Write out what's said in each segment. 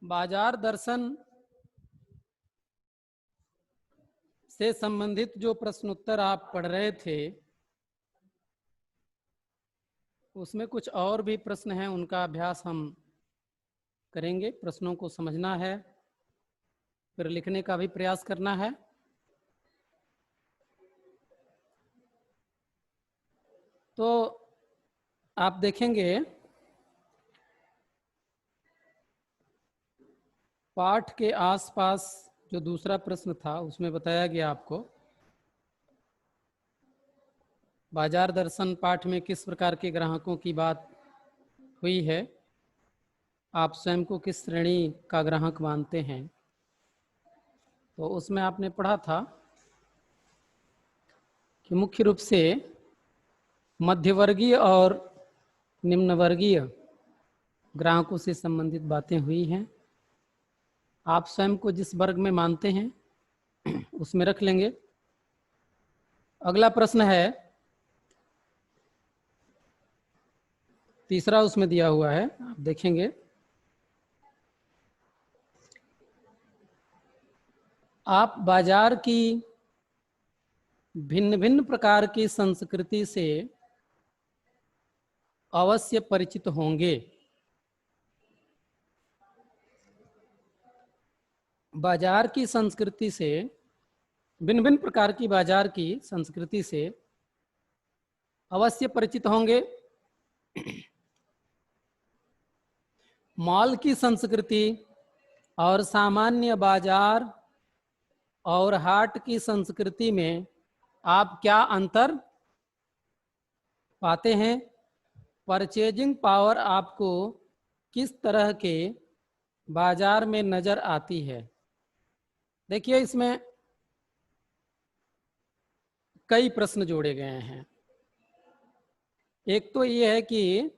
बाजार दर्शन से संबंधित जो प्रश्नोत्तर आप पढ़ रहे थे उसमें कुछ और भी प्रश्न हैं, उनका अभ्यास हम करेंगे। प्रश्नों को समझना है, फिर लिखने का भी प्रयास करना है। तो आप देखेंगे पाठ के आसपास जो दूसरा प्रश्न था उसमें बताया गया आपको बाजार दर्शन पाठ में किस प्रकार के ग्राहकों की बात हुई है, आप स्वयं को किस श्रेणी का ग्राहक मानते हैं। तो उसमें आपने पढ़ा था कि मुख्य रूप से मध्यवर्गीय और निम्नवर्गीय ग्राहकों से संबंधित बातें हुई हैं। आप स्वयं को जिस वर्ग में मानते हैं उसमें रख लेंगे। अगला प्रश्न है, तीसरा उसमें दिया हुआ है, आप देखेंगे। आप बाजार की भिन्न भिन्न प्रकार की संस्कृति से अवश्य परिचित होंगे। बाजार की संस्कृति से, भिन्न भिन्न प्रकार की बाजार की संस्कृति से अवश्य परिचित होंगे। मॉल की संस्कृति और सामान्य बाजार और हाट की संस्कृति में आप क्या अंतर पाते हैं। परचेजिंग पावर आपको किस तरह के बाजार में नजर आती है। देखिए, इसमें कई प्रश्न जोड़े गए हैं। एक तो ये है कि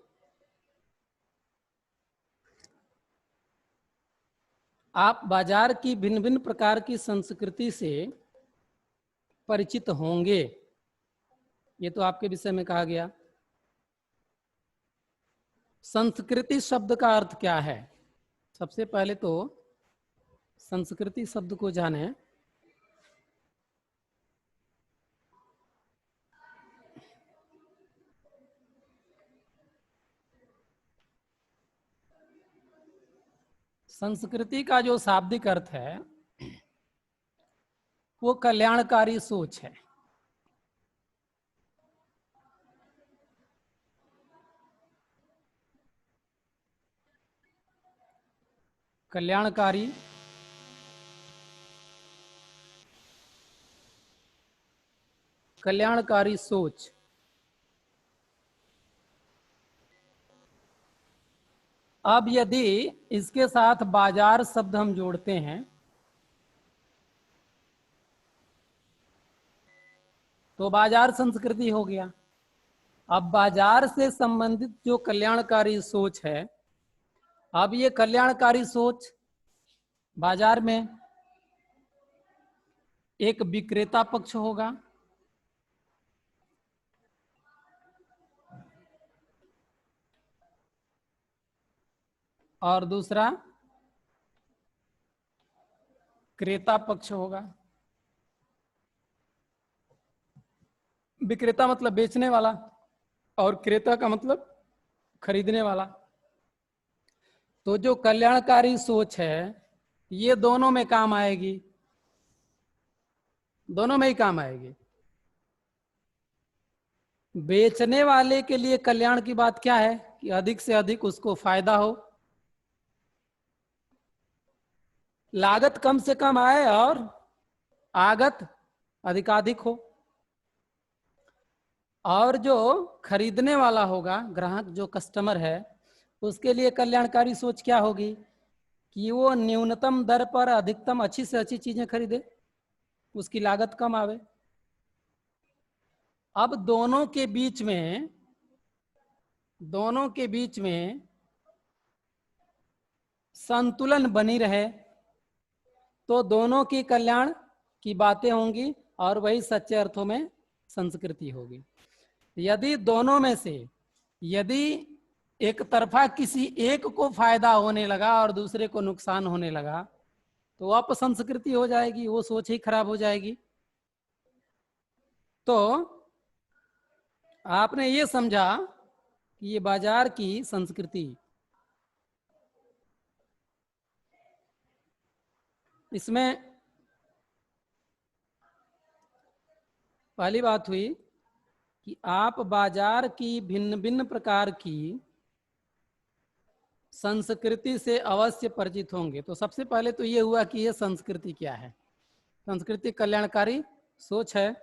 आप बाजार की भिन्न भिन्न प्रकार की संस्कृति से परिचित होंगे, ये तो आपके विषय में कहा गया। संस्कृति शब्द का अर्थ क्या है? सबसे पहले तो संस्कृति शब्द को जाने। संस्कृति का जो शाब्दिक अर्थ है वो कल्याणकारी सोच है। कल्याणकारी सोच। अब यदि इसके साथ बाजार शब्द हम जोड़ते हैं तो बाजार संस्कृति हो गया। अब बाजार से संबंधित जो कल्याणकारी सोच है, अब ये कल्याणकारी सोच बाजार में एक विक्रेता पक्ष होगा और दूसरा क्रेता पक्ष होगा। विक्रेता मतलब बेचने वाला और क्रेता का मतलब खरीदने वाला। तो जो कल्याणकारी सोच है ये दोनों में काम आएगी, दोनों में ही काम आएगी। बेचने वाले के लिए कल्याण की बात क्या है कि अधिक से अधिक उसको फायदा हो, लागत कम से कम आए और आगत अधिकाधिक हो। और जो खरीदने वाला होगा, ग्राहक जो कस्टमर है, उसके लिए कल्याणकारी सोच क्या होगी कि वो न्यूनतम दर पर अधिकतम अच्छी से अच्छी चीजें खरीदे, उसकी लागत कम आवे। अब दोनों के बीच में संतुलन बनी रहे तो दोनों की कल्याण की बातें होंगी और वही सच्चे अर्थों में संस्कृति होगी। यदि दोनों में से यदि एक तरफा किसी एक को फायदा होने लगा और दूसरे को नुकसान होने लगा, तो वो अपसंस्कृति हो जाएगी, वो सोच ही खराब हो जाएगी। तो आपने ये समझा कि ये बाजार की संस्कृति, इसमें पहली बात हुई कि आप बाजार की भिन्न भिन्न प्रकार की संस्कृति से अवश्य परिचित होंगे। तो सबसे पहले तो ये हुआ कि ये संस्कृति क्या है। संस्कृति कल्याणकारी सोच है,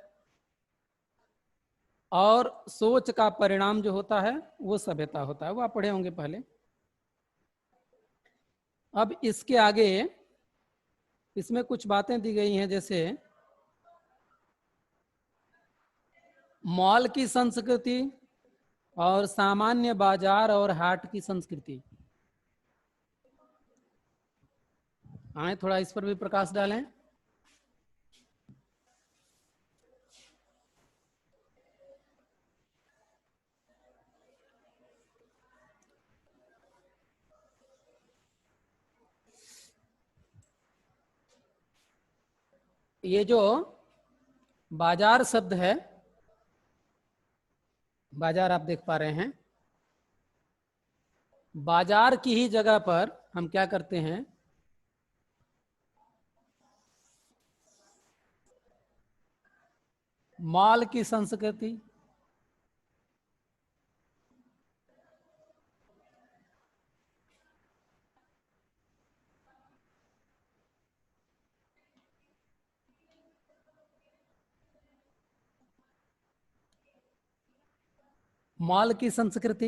और सोच का परिणाम जो होता है वो सभ्यता होता है, वो आप पढ़े होंगे पहले। अब इसके आगे इसमें कुछ बातें दी गई हैं, जैसे मॉल की संस्कृति और सामान्य बाजार और हाट की संस्कृति। आए थोड़ा इस पर भी प्रकाश डालें। ये जो बाजार शब्द है, बाजार आप देख पा रहे हैं, बाजार की ही जगह पर हम क्या करते हैं, मॉल की संस्कृति, मॉल की संस्कृति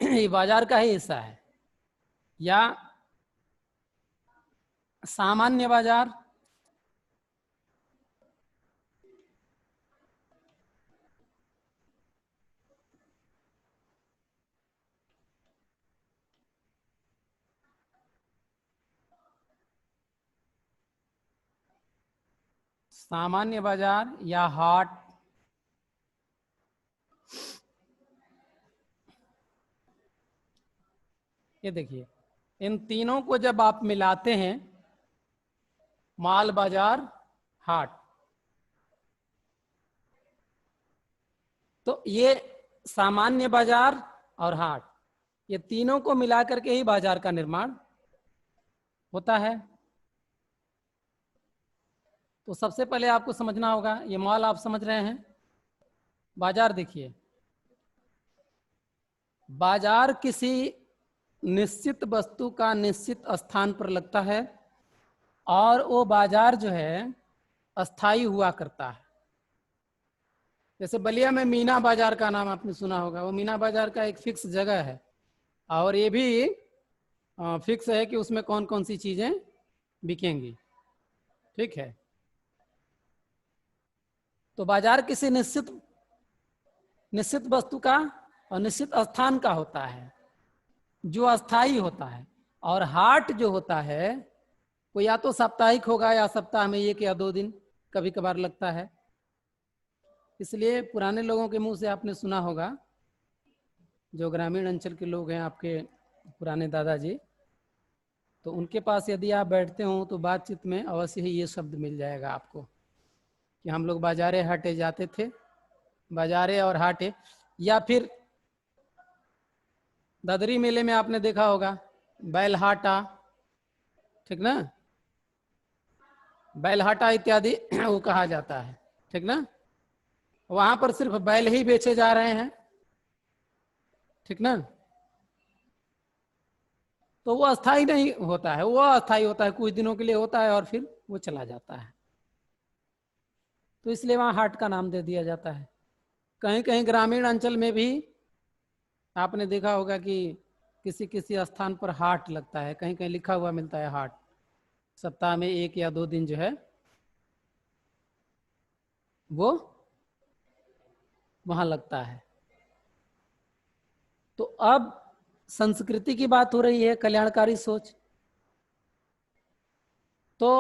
ये बाजार का ही हिस्सा है, या सामान्य बाजार, सामान्य बाजार या हाट। ये देखिए, इन तीनों को जब आप मिलाते हैं, माल बाजार हाट, तो ये सामान्य बाजार और हाट, ये तीनों को मिलाकर के ही बाजार का निर्माण होता है। तो सबसे पहले आपको समझना होगा, ये मॉल आप समझ रहे हैं, बाजार देखिए, बाजार किसी निश्चित वस्तु का निश्चित स्थान पर लगता है, और वो बाजार जो है अस्थाई हुआ करता है। जैसे बलिया में मीना बाजार का नाम आपने सुना होगा, वो मीना बाजार का एक फिक्स जगह है, और ये भी फिक्स है कि उसमें कौन कौन सी चीजें बिकेंगी। ठीक है, तो बाजार किसी निश्चित वस्तु का और निश्चित स्थान का होता है, जो अस्थाई होता है। और हाट जो होता है वो या तो साप्ताहिक होगा, या सप्ताह में 1 या 2 दिन कभी कभार लगता है। इसलिए पुराने लोगों के मुंह से आपने सुना होगा, जो ग्रामीण अंचल के लोग हैं, आपके पुराने दादाजी, तो उनके पास यदि आप बैठते हो तो बातचीत में अवश्य ही ये शब्द मिल जाएगा आपको कि हम लोग बाजारे हाटे जाते थे। बाजारे और हाटे, या फिर दादरी मेले में आपने देखा होगा बैलहाटा, ठीक ना, बैलहाटा इत्यादि वो कहा जाता है, ठीक ना। वहां पर सिर्फ बैल ही बेचे जा रहे हैं, ठीक ना। तो वो अस्थाई नहीं होता है, वो अस्थाई होता है, कुछ दिनों के लिए होता है और फिर वो चला जाता है। तो इसलिए वहां हाट का नाम दे दिया जाता है। कहीं कहीं ग्रामीण अंचल में भी आपने देखा होगा कि किसी किसी स्थान पर हाट लगता है, कहीं कहीं लिखा हुआ मिलता है हाट, सप्ताह में 1 या 2 दिन जो है वो वहां लगता है। तो अब संस्कृति की बात हो रही है, कल्याणकारी सोच। तो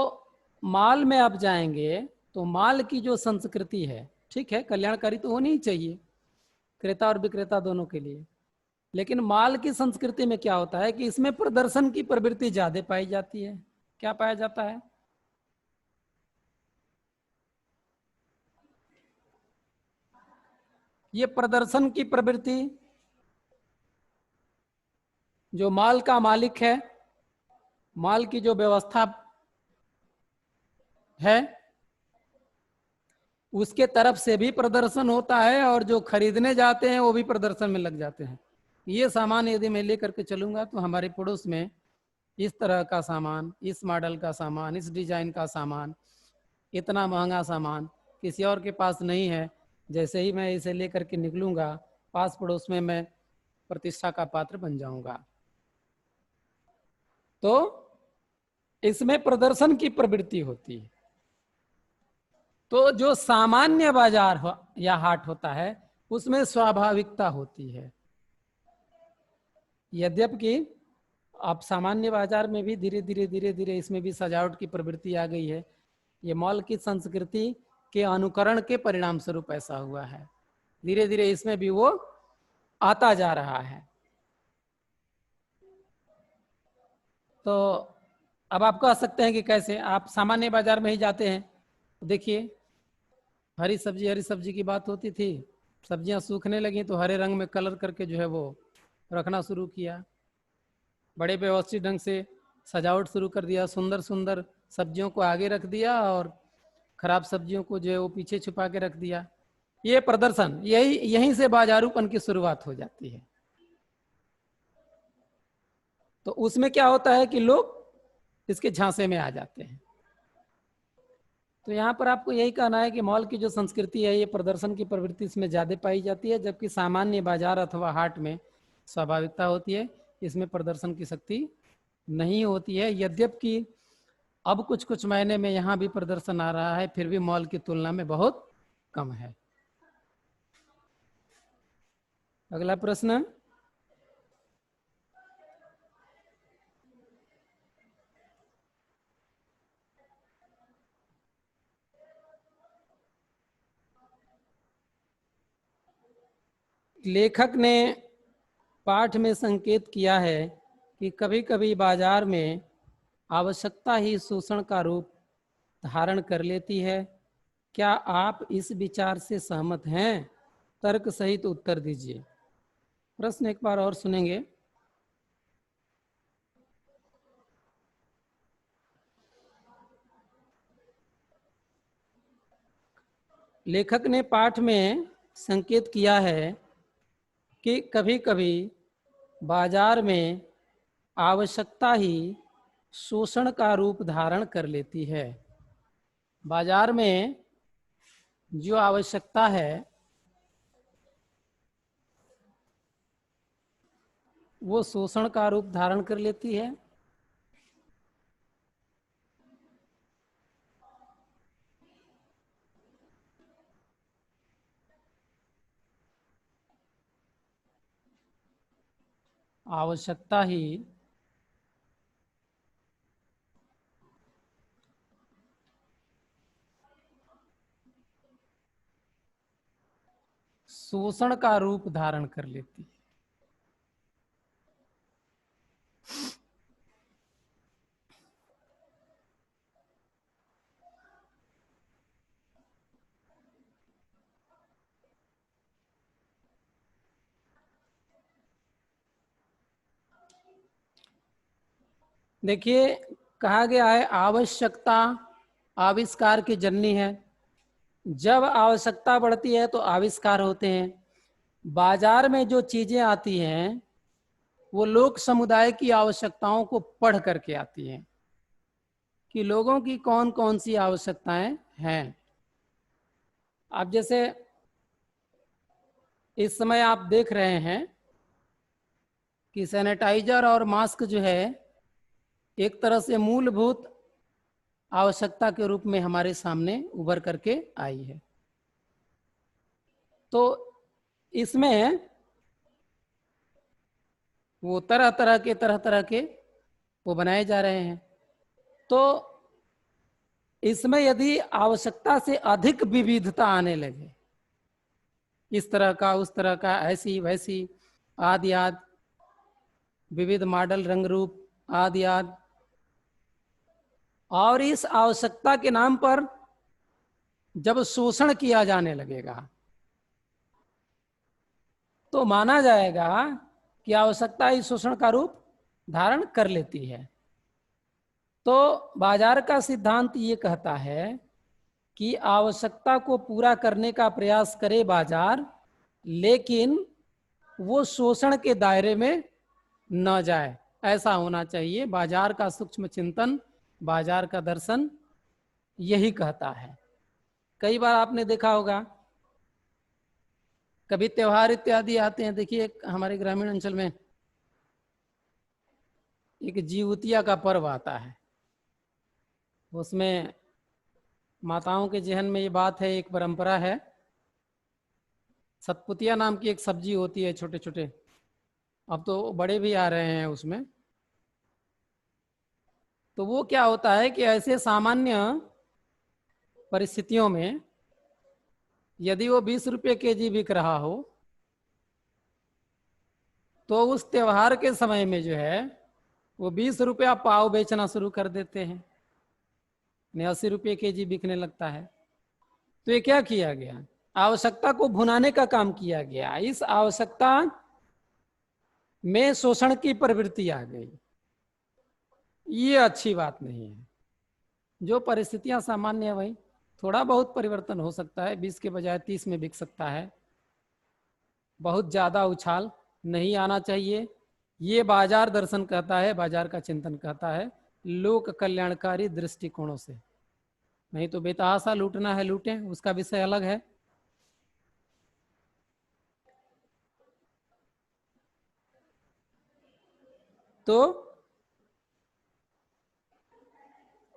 माल में आप जाएंगे तो माल की जो संस्कृति है, ठीक है, कल्याणकारी तो होनी ही चाहिए, क्रेता और विक्रेता दोनों के लिए। लेकिन माल की संस्कृति में क्या होता है कि इसमें प्रदर्शन की प्रवृत्ति ज्यादा पाई जाती है। क्या पाया जाता है? ये प्रदर्शन की प्रवृत्ति, जो माल का मालिक है, माल की जो व्यवस्था है, उसके तरफ से भी प्रदर्शन होता है और जो खरीदने जाते हैं वो भी प्रदर्शन में लग जाते हैं। ये सामान यदि मैं लेकर के चलूंगा तो हमारे पड़ोस में इस तरह का सामान, इस मॉडल का सामान, इस डिजाइन का सामान, इतना महंगा सामान किसी और के पास नहीं है। जैसे ही मैं इसे लेकर के निकलूंगा, पास पड़ोस में मैं प्रतिष्ठा का पात्र बन जाऊंगा। तो इसमें प्रदर्शन की प्रवृत्ति होती है। तो जो सामान्य बाजार या हाट होता है उसमें स्वाभाविकता होती है। यद्यपि आप सामान्य बाजार में भी धीरे धीरे इसमें भी सजावट की प्रवृत्ति आ गई है। ये मॉल की संस्कृति के अनुकरण के परिणाम स्वरूप ऐसा हुआ है। धीरे धीरे इसमें भी वो आता जा रहा है। तो अब आप कह सकते हैं कि कैसे। आप सामान्य बाजार में ही जाते हैं, देखिए हरी सब्जी की बात होती थी, सब्जियां सूखने लगी तो हरे रंग में कलर करके जो है वो रखना शुरू किया, बड़े व्यवस्थित ढंग से सजावट शुरू कर दिया, सुंदर सुंदर सब्जियों को आगे रख दिया और खराब सब्जियों को जो है वो पीछे छुपा के रख दिया। ये प्रदर्शन, यहीं से बाजारूपन की शुरुआत हो जाती है। तो उसमें क्या होता है कि लोग इसके झांसे में आ जाते हैं। तो यहाँ पर आपको यही कहना है कि मॉल की जो संस्कृति है ये प्रदर्शन की प्रवृत्ति इसमें ज्यादा पाई जाती है, जबकि सामान्य बाजार अथवा हाट में स्वाभाविकता होती है, इसमें प्रदर्शन की शक्ति नहीं होती है। यद्यपि अब कुछ कुछ महीने में यहाँ भी प्रदर्शन आ रहा है, फिर भी मॉल की तुलना में बहुत कम है। अगला प्रश्न, लेखक ने पाठ में संकेत किया है कि कभी कभी बाजार में आवश्यकता ही शोषण का रूप धारण कर लेती है। क्या आप इस विचार से सहमत हैं? तर्क सहित उत्तर दीजिए। प्रश्न एक बार और सुनेंगे। लेखक ने पाठ में संकेत किया है कि कभी कभी बाजार में आवश्यकता ही शोषण का रूप धारण कर लेती है। बाजार में जो आवश्यकता है वो शोषण का रूप धारण कर लेती है। आवश्यकता ही शोषण का रूप धारण कर लेती है। देखिए कहा गया है आवश्यकता आविष्कार की जननी है। जब आवश्यकता बढ़ती है तो आविष्कार होते हैं। बाजार में जो चीजें आती हैं वो लोक समुदाय की आवश्यकताओं को पढ़ करके आती हैं कि लोगों की कौन कौन सी आवश्यकताएं हैं। अब जैसे इस समय आप देख रहे हैं कि सैनिटाइजर और मास्क जो है एक तरह से मूलभूत आवश्यकता के रूप में हमारे सामने उभर करके आई है। तो इसमें वो तरह तरह के वो बनाए जा रहे हैं। तो इसमें यदि आवश्यकता से अधिक विविधता आने लगे, इस तरह का उस तरह का, ऐसी वैसी, आदि आदि, विविध मॉडल, रंग रूप आदि आदि। और इस आवश्यकता के नाम पर जब शोषण किया जाने लगेगा तो माना जाएगा कि आवश्यकता इस शोषण का रूप धारण कर लेती है। तो बाजार का सिद्धांत ये कहता है कि आवश्यकता को पूरा करने का प्रयास करे बाजार, लेकिन वो शोषण के दायरे में न जाए। ऐसा होना चाहिए। बाजार का सूक्ष्म चिंतन, बाजार का दर्शन यही कहता है। कई बार आपने देखा होगा, कभी त्योहार इत्यादि आते हैं। देखिए, हमारे ग्रामीण अंचल में एक जीवतिया का पर्व आता है। उसमें माताओं के जहन में ये बात है, एक परंपरा है। सतपुतिया नाम की एक सब्जी होती है, छोटे छोटे, अब तो बड़े भी आ रहे हैं उसमें। तो वो क्या होता है कि ऐसे सामान्य परिस्थितियों में यदि वो 20 रुपये केजी बिक रहा हो, तो उस त्योहार के समय में जो है वो 20 रुपया पाव बेचना शुरू कर देते हैं, 80 रुपये केजी बिकने लगता है। तो ये क्या किया गया? आवश्यकता को भुनाने का काम किया गया। इस आवश्यकता में शोषण की प्रवृत्ति आ गई। ये अच्छी बात नहीं है। जो परिस्थितियां सामान्य है वही थोड़ा बहुत परिवर्तन हो सकता है, 20 के बजाय 30 में बिक सकता है। बहुत ज्यादा उछाल नहीं आना चाहिए। ये बाजार दर्शन कहता है, बाजार का चिंतन कहता है, लोक कल्याणकारी दृष्टिकोणों से। नहीं तो बेतहाशा लूटना है लूटें, उसका विषय अलग है। तो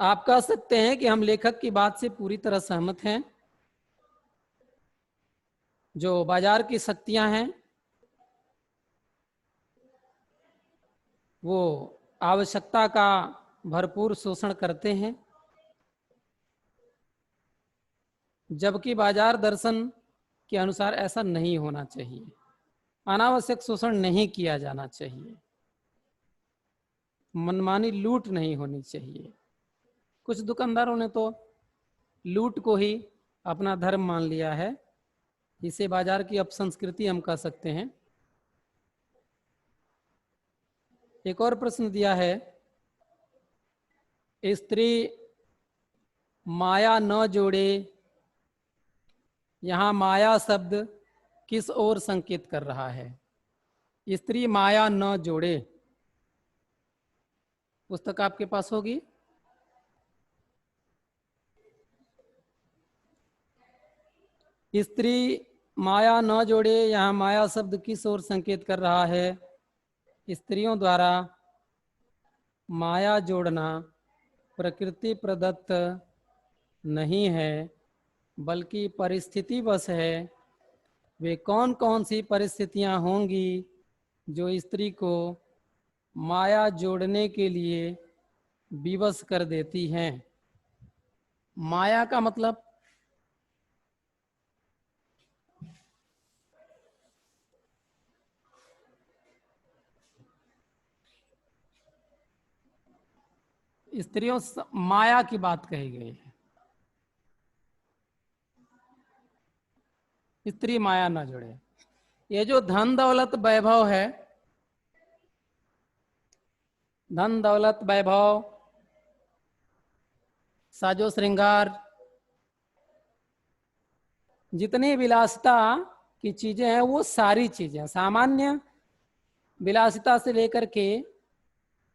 आप कह सकते हैं कि हम लेखक की बात से पूरी तरह सहमत हैं। जो बाजार की शक्तियां हैं वो आवश्यकता का भरपूर शोषण करते हैं, जबकि बाजार दर्शन के अनुसार ऐसा नहीं होना चाहिए। अनावश्यक शोषण नहीं किया जाना चाहिए, मनमानी लूट नहीं होनी चाहिए। कुछ दुकानदारों ने तो लूट को ही अपना धर्म मान लिया है। इसे बाजार की अपसंस्कृति हम कह सकते हैं। एक और प्रश्न दिया है, स्त्री माया न जोड़े। यहाँ माया शब्द किस ओर संकेत कर रहा है? स्त्री माया न जोड़े, पुस्तक आपके पास होगी। स्त्री माया न जोड़े, यहाँ माया शब्द किस ओर संकेत कर रहा है? स्त्रियों द्वारा माया जोड़ना प्रकृति प्रदत्त नहीं है, बल्कि परिस्थिति बस है। वे कौन कौन सी परिस्थितियां होंगी जो स्त्री को माया जोड़ने के लिए विवश कर देती हैं? माया का मतलब स्त्रियों माया की बात कही गई है। स्त्री माया न जोड़े। ये जो धन दौलत वैभव है, धन दौलत वैभव, साजो श्रृंगार, जितनी विलासिता की चीजें हैं वो सारी चीजें, सामान्य विलासिता से लेकर के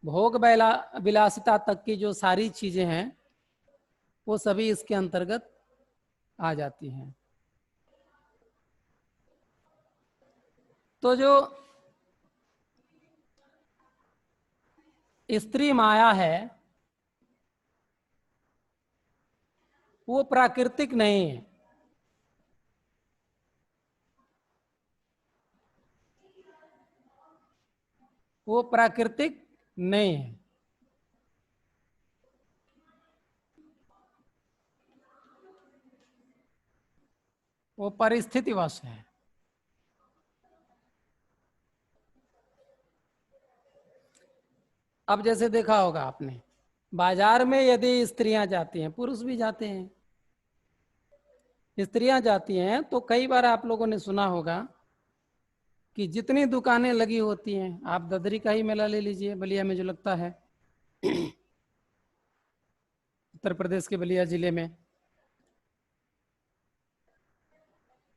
भोग विलासिता तक की जो सारी चीजें हैं वो सभी इसके अंतर्गत आ जाती हैं। तो जो स्त्री माया है वो प्राकृतिक नहीं है। वो प्राकृतिक नहीं है, वो परिस्थितिवश है। अब जैसे देखा होगा आपने, बाजार में यदि स्त्रियां जाती हैं, पुरुष भी जाते हैं, स्त्रियां जाती हैं, तो कई बार आप लोगों ने सुना होगा कि जितनी दुकानें लगी होती हैं, आप ददरी का ही मेला ले लीजिए, बलिया में जो लगता है, उत्तर प्रदेश के बलिया जिले में,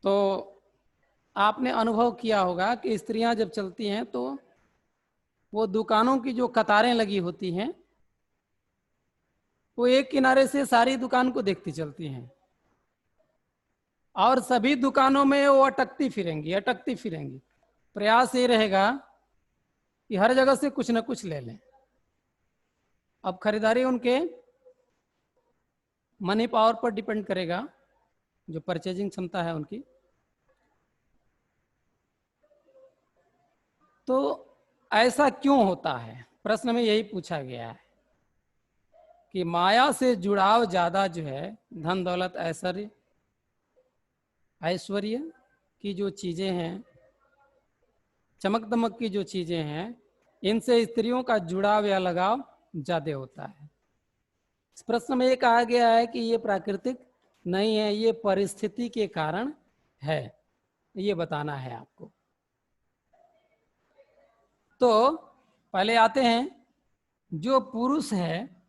तो आपने अनुभव किया होगा कि स्त्रियां जब चलती हैं तो वो दुकानों की जो कतारें लगी होती हैं, वो एक किनारे से सारी दुकान को देखती चलती हैं, और सभी दुकानों में वो अटकती फिरेंगी अटकती फिरेंगी। प्रयास ये रहेगा कि हर जगह से कुछ ना कुछ ले लें। अब खरीदारी उनके मनी पावर पर डिपेंड करेगा, जो परचेजिंग क्षमता है उनकी। तो ऐसा क्यों होता है, प्रश्न में यही पूछा गया है कि माया से जुड़ाव ज्यादा जो है, धन दौलत ऐश्वर्य ऐश्वर्य की जो चीजें हैं, चमक दमक की जो चीजें हैं, इनसे स्त्रियों का जुड़ाव या लगाव ज्यादा होता है। इस प्रश्न में ये कहा गया है कि ये प्राकृतिक नहीं है, ये परिस्थिति के कारण है, ये बताना है आपको। तो पहले आते हैं, जो पुरुष है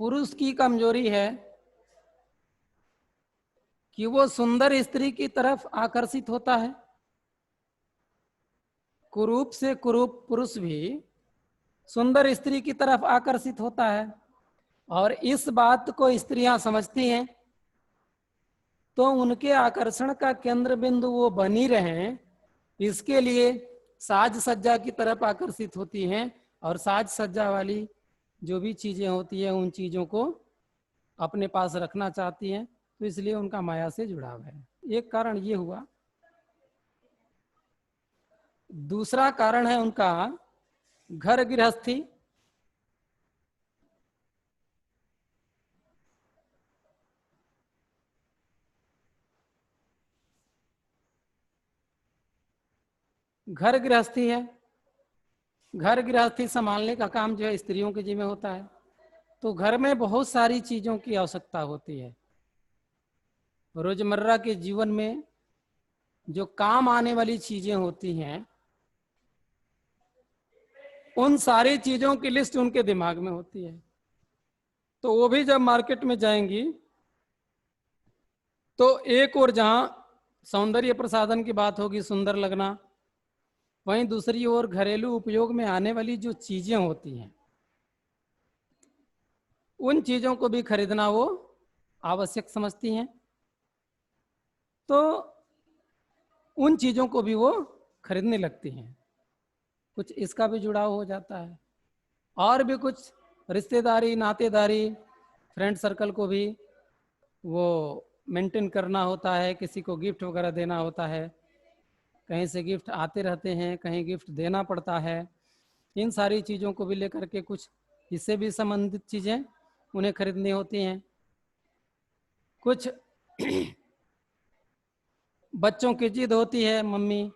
पुरुष की कमजोरी है कि वो सुंदर स्त्री की तरफ आकर्षित होता है। कुरूप से कुरूप पुरुष भी सुंदर स्त्री की तरफ आकर्षित होता है, और इस बात को स्त्रियां समझती हैं, तो उनके आकर्षण का केंद्र बिंदु वो बनी रहे, इसके लिए साज सज्जा की तरफ आकर्षित होती हैं, और साज सज्जा वाली जो भी चीजें होती है उन चीजों को अपने पास रखना चाहती हैं, तो इसलिए उनका माया से जुड़ाव है। एक कारण ये हुआ। दूसरा कारण है उनका घर गृहस्थी। घर गृहस्थी है, घर गृहस्थी संभालने का काम जो है स्त्रियों के जिम्मे होता है। तो घर में बहुत सारी चीजों की आवश्यकता होती है। रोजमर्रा के जीवन में जो काम आने वाली चीजें होती हैं, उन सारी चीजों की लिस्ट उनके दिमाग में होती है। तो वो भी जब मार्केट में जाएंगी, तो एक और जहां सौंदर्य प्रसाधन की बात होगी, सुंदर लगना, वहीं दूसरी ओर घरेलू उपयोग में आने वाली जो चीजें होती हैं, उन चीजों को भी खरीदना वो आवश्यक समझती हैं। तो उन चीजों को भी वो खरीदने लगती हैं। कुछ इसका भी जुड़ाव हो जाता है, और भी कुछ रिश्तेदारी नातेदारी फ्रेंड सर्कल को भी वो मेंटेन करना होता है, किसी को गिफ्ट वगैरह देना होता है, कहीं से गिफ्ट आते रहते हैं, कहीं गिफ्ट देना पड़ता है। इन सारी चीज़ों को भी लेकर के कुछ इससे भी संबंधित चीज़ें उन्हें खरीदनी होती हैं। कुछ बच्चों की जिद होती है, मम्मी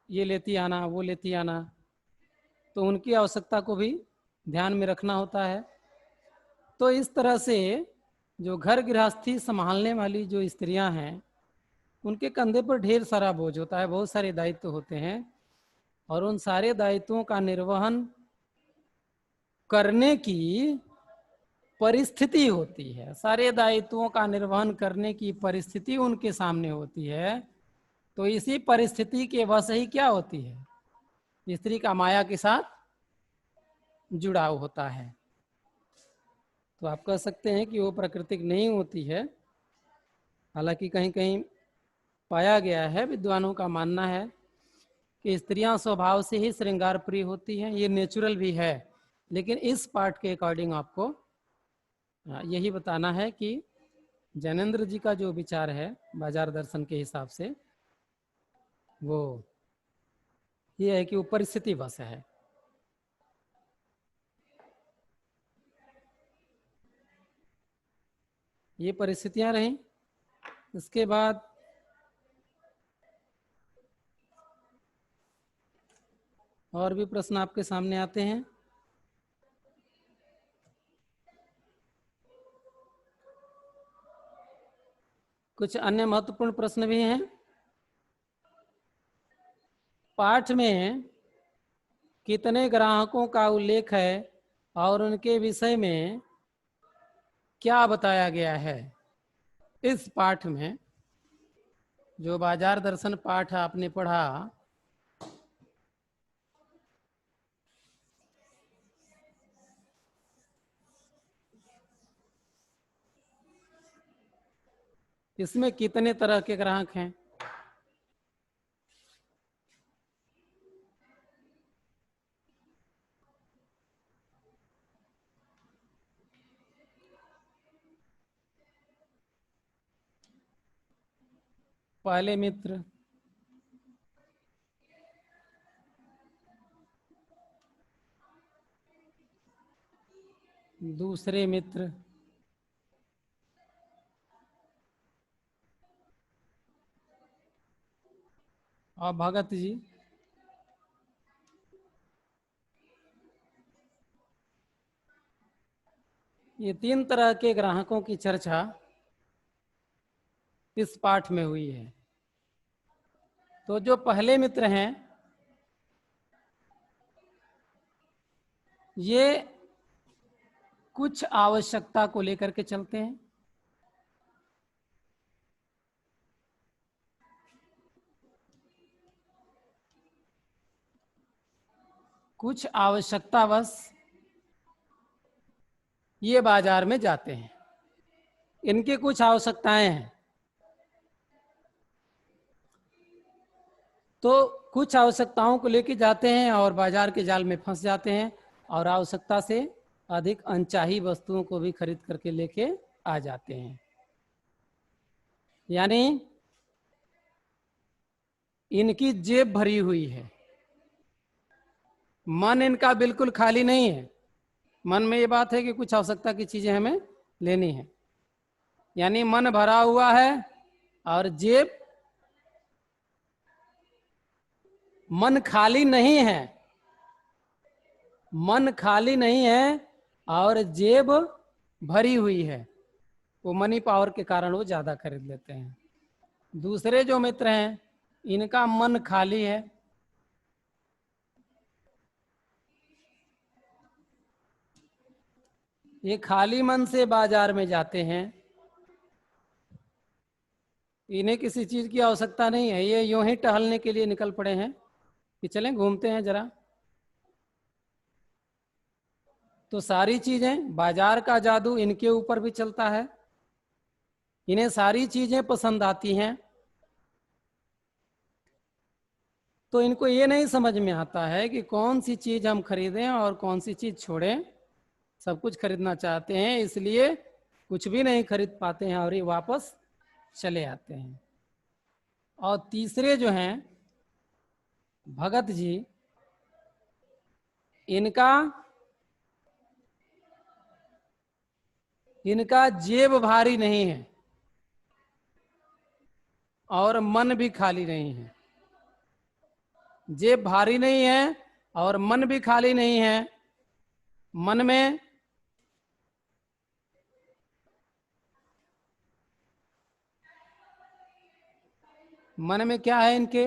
ये लेती आना वो लेती आना, तो उनकी आवश्यकता को भी ध्यान में रखना होता है। तो इस तरह से जो घर गृहस्थी संभालने वाली जो स्त्रियां हैं, उनके कंधे पर ढेर सारा बोझ होता है, बहुत सारे दायित्व होते हैं, और उन सारे दायित्वों का निर्वहन करने की परिस्थिति होती है, सारे दायित्वों का निर्वहन करने की परिस्थिति उनके सामने होती है। तो इसी परिस्थिति के वश ही क्या होती है, स्त्री का माया के साथ जुड़ाव होता है। तो आप कह सकते हैं कि वो प्राकृतिक नहीं होती है। हालांकि कहीं कहीं पाया गया है, विद्वानों का मानना है कि स्त्रियां स्वभाव से ही श्रृंगार प्रिय होती हैं, ये नेचुरल भी है। लेकिन इस पार्ट के अकॉर्डिंग आपको यही बताना है कि जैनेन्द्र जी का जो विचार है बाजार दर्शन के हिसाब से, वो ये है कि वो परिस्थिति बस है। ये परिस्थितियां रहीं। इसके बाद और भी प्रश्न आपके सामने आते हैं? कुछ अन्य महत्वपूर्ण प्रश्न भी हैं। पाठ में कितने ग्राहकों का उल्लेख है और उनके विषय में क्या बताया गया है? इस पाठ में, जो बाजार दर्शन पाठ आपने पढ़ा, इसमें कितने तरह के ग्राहक हैं? पहले मित्र, दूसरे मित्र, और भगत जी। ये 3 तरह के ग्राहकों की चर्चा इस पाठ में हुई है। तो जो पहले मित्र हैं, ये कुछ आवश्यकता को लेकर के चलते हैं। कुछ आवश्यकतावश ये बाजार में जाते हैं। इनकी कुछ आवश्यकताएं हैं। तो कुछ आवश्यकताओं को लेके जाते हैं और बाजार के जाल में फंस जाते हैं, और आवश्यकता से अधिक अनचाही वस्तुओं को भी खरीद करके लेके आ जाते हैं। यानी इनकी जेब भरी हुई है, मन इनका बिल्कुल खाली नहीं है। मन में ये बात है कि कुछ आवश्यकता की चीजें हमें लेनी है, यानी मन भरा हुआ है और जेब, मन खाली नहीं है, मन खाली नहीं है और जेब भरी हुई है। वो मनी पावर के कारण वो ज्यादा खरीद लेते हैं। दूसरे जो मित्र हैं, इनका मन खाली है, ये खाली मन से बाजार में जाते हैं। इन्हें किसी चीज की आवश्यकता नहीं है, ये यूं ही टहलने के लिए निकल पड़े हैं कि चलें घूमते हैं जरा। तो सारी चीजें, बाजार का जादू इनके ऊपर भी चलता है। इन्हें सारी चीजें पसंद आती हैं। तो इनको ये नहीं समझ में आता है कि कौन सी चीज हम खरीदें और कौन सी चीज छोड़ें। सब कुछ खरीदना चाहते हैं, इसलिए कुछ भी नहीं खरीद पाते हैं और ये वापस चले आते हैं। और तीसरे जो हैं भगत जी, इनका इनका जेब भारी नहीं है और मन भी खाली नहीं है। जेब भारी नहीं है और मन भी खाली नहीं है। मन में क्या है इनके?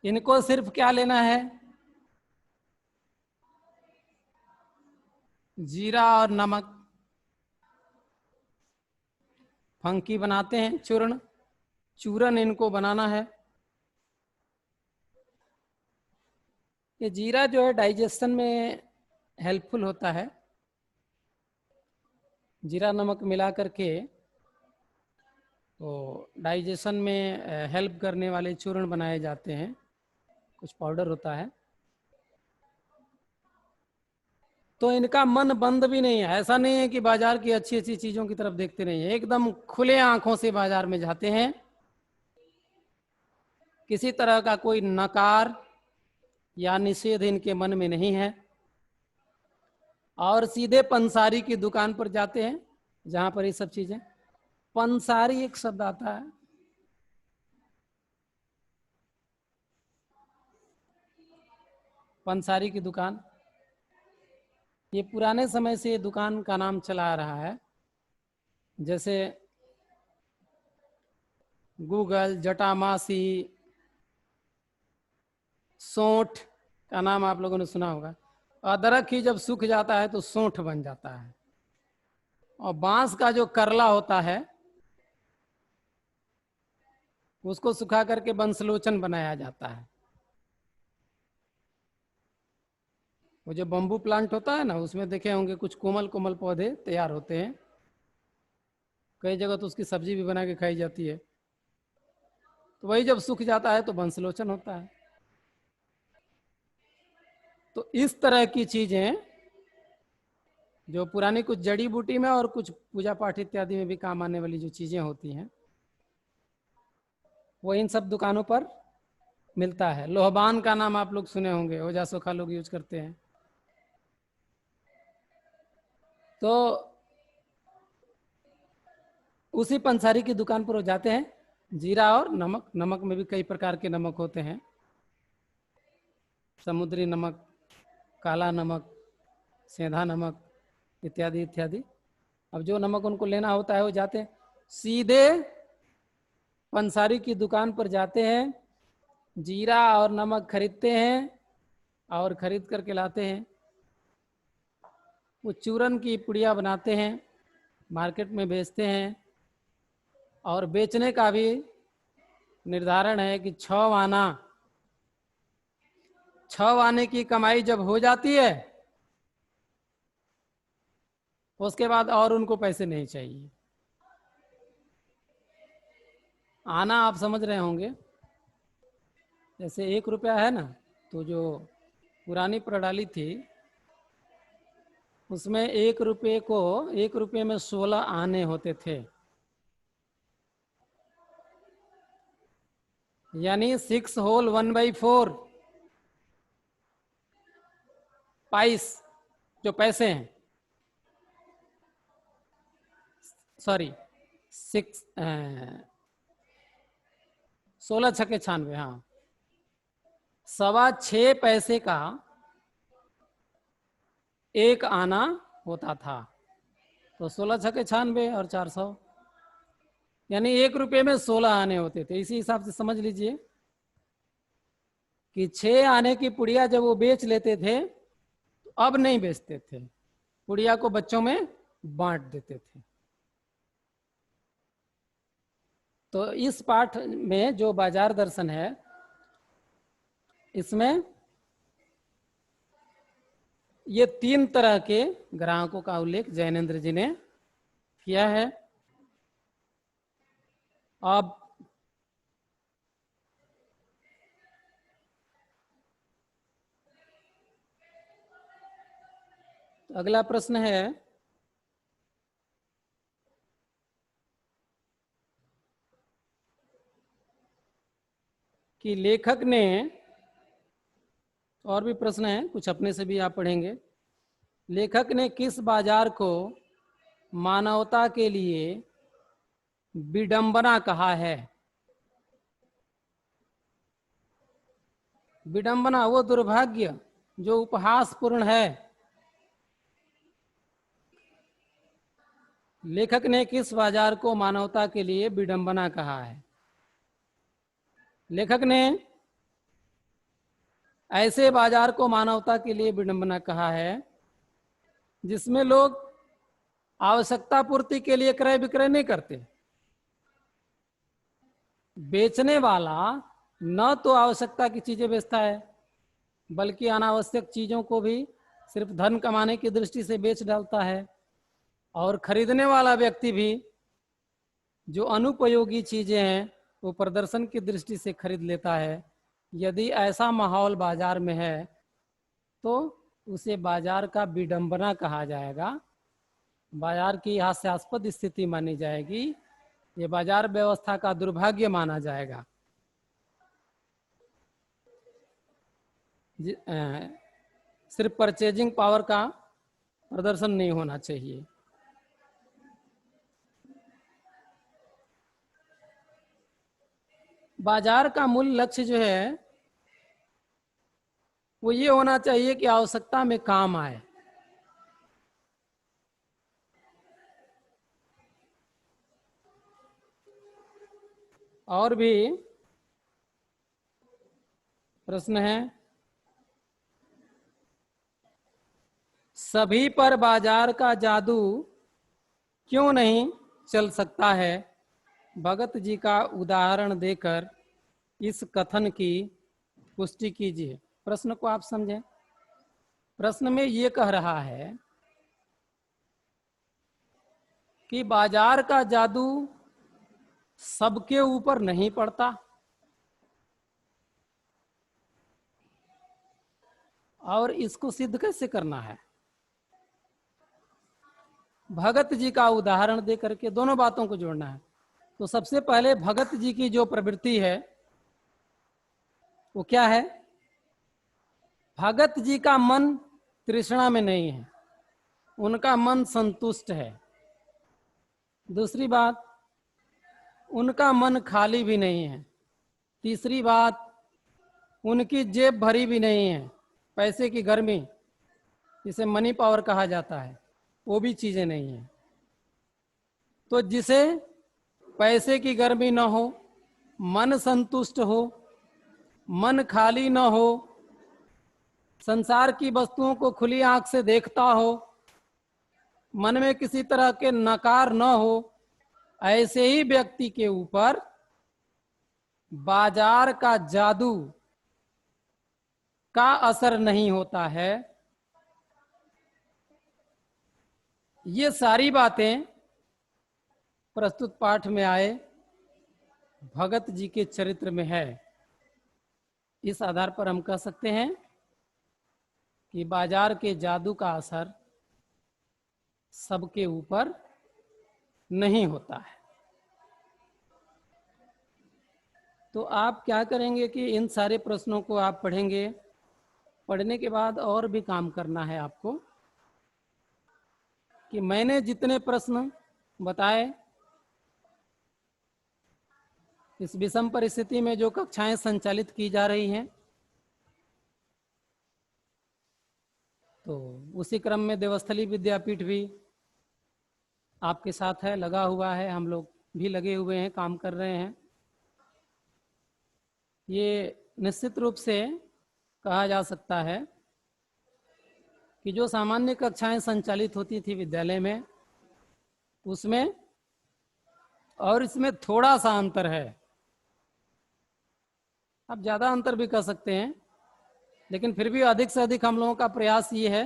इनको सिर्फ क्या लेना है? जीरा और नमक। फंकी बनाते हैं, चूरन इनको बनाना है। ये जीरा जो है डाइजेशन में हेल्पफुल होता है। जीरा नमक मिला करके तो डाइजेशन में हेल्प करने वाले चूर्ण बनाए जाते हैं। कुछ पाउडर होता है। तो इनका मन बंद भी नहीं है। ऐसा नहीं है कि बाजार की अच्छी अच्छी चीजों की तरफ देखते नहीं है, एकदम खुले आंखों से बाजार में जाते हैं। किसी तरह का कोई नकार या निषेध इनके मन में नहीं है, और सीधे पंसारी की दुकान पर जाते हैं जहां पर ये सब चीजें। पंसारी एक शब्द आता है, पंसारी की दुकान, ये पुराने समय से ये दुकान का नाम चला आ रहा है। जैसे गूगल, जटामासी, सोंठ का नाम आप लोगों ने सुना होगा। अदरक ही जब सूख जाता है तो सोंठ बन जाता है। और बांस का जो करला होता है उसको सुखा करके बंसलोचन बनाया जाता है। वो जो बम्बू प्लांट होता है ना, उसमें देखे होंगे कुछ कोमल कोमल पौधे तैयार होते हैं। कई जगह तो उसकी सब्जी भी बना के खाई जाती है। तो वही जब सूख जाता है तो बंसलोचन होता है। तो इस तरह की चीजें जो पुरानी कुछ जड़ी बूटी में और कुछ पूजा पाठ इत्यादि में भी काम आने वाली जो चीजें होती हैं, वो इन सब दुकानों पर मिलता है। लोहबान का नाम आप लोग सुने होंगे, ओजा सोखा लोग यूज करते हैं। तो उसी पंसारी की दुकान पर वो जाते हैं। जीरा और नमक, नमक में भी कई प्रकार के नमक होते हैं, समुद्री नमक, काला नमक, सेंधा नमक इत्यादि इत्यादि। अब जो नमक उनको लेना होता है वो जाते हैं, सीधे पंसारी की दुकान पर जाते हैं, जीरा और नमक खरीदते हैं और खरीद करके लाते हैं। वो चूरन की पुड़िया बनाते हैं, मार्केट में बेचते हैं। और बेचने का भी निर्धारण है कि 6 आना, 6 आने की कमाई जब हो जाती है उसके बाद और उनको पैसे नहीं चाहिए। आना आप समझ रहे होंगे, जैसे 1 रुपया है ना, तो जो पुरानी प्रणाली थी उसमें 1 रुपये में 16 आने होते थे, यानी 6 होल 1/4 पाइस जो पैसे हैं, सॉरी 16×6 = 96, हाँ, 6.25 पैसे का 1 आना होता था। तो 16×6 = 96 और 400, यानी 1 रुपये में 16 आने होते थे। इसी हिसाब से समझ लीजिए कि 6 आने की पुड़िया जब वो बेच लेते थे तो अब नहीं बेचते थे, पुड़िया को बच्चों में बांट देते थे। तो इस पाठ में जो बाजार दर्शन है, इसमें ये 3 तरह के ग्राहकों का उल्लेख जैनेन्द्र जी ने किया है। अब अगला प्रश्न है कि लेखक ने, और भी प्रश्न है कुछ अपने से भी आप पढ़ेंगे, लेखक ने किस बाजार को मानवता के लिए विडंबना कहा है? विडंबना वो दुर्भाग्य जो उपहासपूर्ण है। लेखक ने किस बाजार को मानवता के लिए विडंबना कहा है? लेखक ने ऐसे बाजार को मानवता के लिए विडंबना कहा है जिसमें लोग आवश्यकता पूर्ति के लिए क्रय विक्रय नहीं करते। बेचने वाला न तो आवश्यकता की चीजें बेचता है बल्कि अनावश्यक चीजों को भी सिर्फ धन कमाने की दृष्टि से बेच डालता है। और खरीदने वाला व्यक्ति भी जो अनुपयोगी चीजें हैं वो प्रदर्शन की दृष्टि से खरीद लेता है। यदि ऐसा माहौल बाजार में है तो उसे बाजार का विडंबना कहा जाएगा, बाजार की हास्यास्पद स्थिति मानी जाएगी, ये बाजार व्यवस्था का दुर्भाग्य माना जाएगा। सिर्फ परचेजिंग पावर का प्रदर्शन नहीं होना चाहिए। बाजार का मूल लक्ष्य जो है वो ये होना चाहिए कि आवश्यकता में काम आए। और भी प्रश्न है। सभी पर बाजार का जादू क्यों नहीं चल सकता है? भगत जी का उदाहरण देकर इस कथन की पुष्टि कीजिए। प्रश्न को आप समझें। प्रश्न में ये कह रहा है कि बाजार का जादू सबके ऊपर नहीं पड़ता, और इसको सिद्ध कैसे करना है? भगत जी का उदाहरण दे करके दोनों बातों को जोड़ना है। तो सबसे पहले भगत जी की जो प्रवृत्ति है वो क्या है? भगत जी का मन तृष्णा में नहीं है, उनका मन संतुष्ट है। दूसरी बात, उनका मन खाली भी नहीं है। तीसरी बात, उनकी जेब भरी भी नहीं है। पैसे की गर्मी, जिसे मनी पावर कहा जाता है, वो भी चीजें नहीं है। तो जिसे पैसे की गर्मी न हो, मन संतुष्ट हो, मन खाली न हो, संसार की वस्तुओं को खुली आंख से देखता हो, मन में किसी तरह के नकार न हो, ऐसे ही व्यक्ति के ऊपर बाजार का जादू का असर नहीं होता है। ये सारी बातें प्रस्तुत पाठ में आए भगत जी के चरित्र में है। इस आधार पर हम कह सकते हैं कि बाजार के जादू का असर सबके ऊपर नहीं होता है। तो आप क्या करेंगे कि इन सारे प्रश्नों को आप पढ़ेंगे। पढ़ने के बाद और भी काम करना है आपको कि मैंने जितने प्रश्न बताए, इस विषम परिस्थिति में जो कक्षाएं संचालित की जा रही हैं, तो उसी क्रम में देवस्थली विद्यापीठ भी आपके साथ है, लगा हुआ है। हम लोग भी लगे हुए हैं, काम कर रहे हैं। ये निश्चित रूप से कहा जा सकता है कि जो सामान्य कक्षाएं संचालित होती थी विद्यालय में, उसमें और इसमें थोड़ा सा अंतर है। आप ज़्यादा अंतर भी कह सकते हैं, लेकिन फिर भी अधिक से अधिक हम लोगों का प्रयास ये है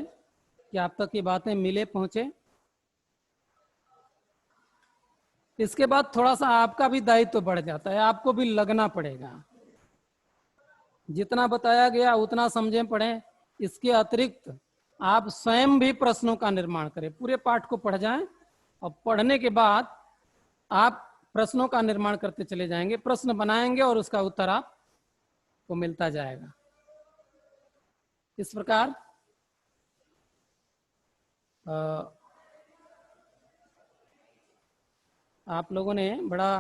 कि आप तक ये बातें मिले, पहुंचे। इसके बाद थोड़ा सा आपका भी दायित्व बढ़ जाता है, आपको भी लगना पड़ेगा। जितना बताया गया उतना समझें, पढ़ें। इसके अतिरिक्त आप स्वयं भी प्रश्नों का निर्माण करें। पूरे पाठ को पढ़ जाएं और पढ़ने के बाद आप प्रश्नों का निर्माण करते चले जाएंगे, प्रश्न बनाएंगे और उसका उत्तर आपको मिलता जाएगा। इस प्रकार आप लोगों ने बड़ा